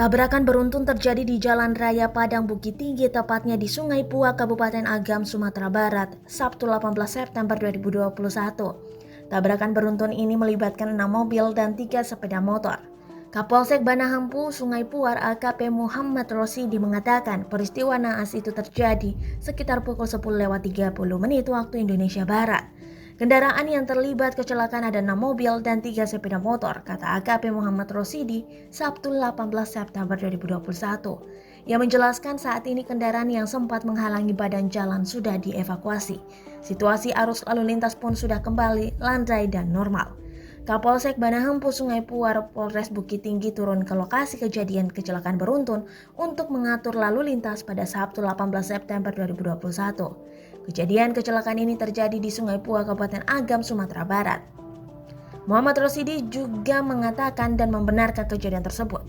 Tabrakan beruntun terjadi di Jalan Raya Padang Bukit Tinggi, tepatnya di Sungai Puak, Kabupaten Agam, Sumatera Barat, Sabtu 18 September 2021. Tabrakan beruntun ini melibatkan 6 mobil dan 3 sepeda motor. Kapolsek Banahampu, Sungai Puar, AKP Muhammad Rosidi mengatakan peristiwa naas itu terjadi sekitar pukul 10.30 waktu Indonesia Barat. Kendaraan yang terlibat kecelakaan ada 6 mobil dan 3 sepeda motor, kata AKP Muhammad Rosidi, Sabtu 18 September 2021. Ia menjelaskan saat ini kendaraan yang sempat menghalangi badan jalan sudah dievakuasi. Situasi arus lalu lintas pun sudah kembali landai dan normal. Kapolsek Banahampu Sungai Puar Polres Bukit Tinggi turun ke lokasi kejadian kecelakaan beruntun untuk mengatur lalu lintas pada Sabtu 18 September 2021. Kejadian kecelakaan ini terjadi di Sungai Puar, Kabupaten Agam, Sumatera Barat. Muhammad Rosidi juga mengatakan dan membenarkan kejadian tersebut.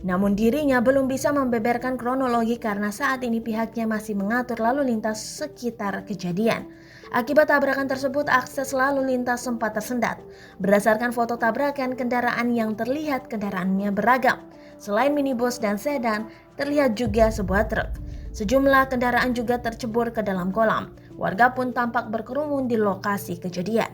Namun dirinya belum bisa membeberkan kronologi karena saat ini pihaknya masih mengatur lalu lintas sekitar kejadian. Akibat tabrakan tersebut, akses lalu lintas sempat tersendat. Berdasarkan foto tabrakan, kendaraan yang terlihat kendaraannya beragam. Selain minibus dan sedan, terlihat juga sebuah truk. Sejumlah kendaraan juga tercebur ke dalam kolam. Warga pun tampak berkerumun di lokasi kejadian.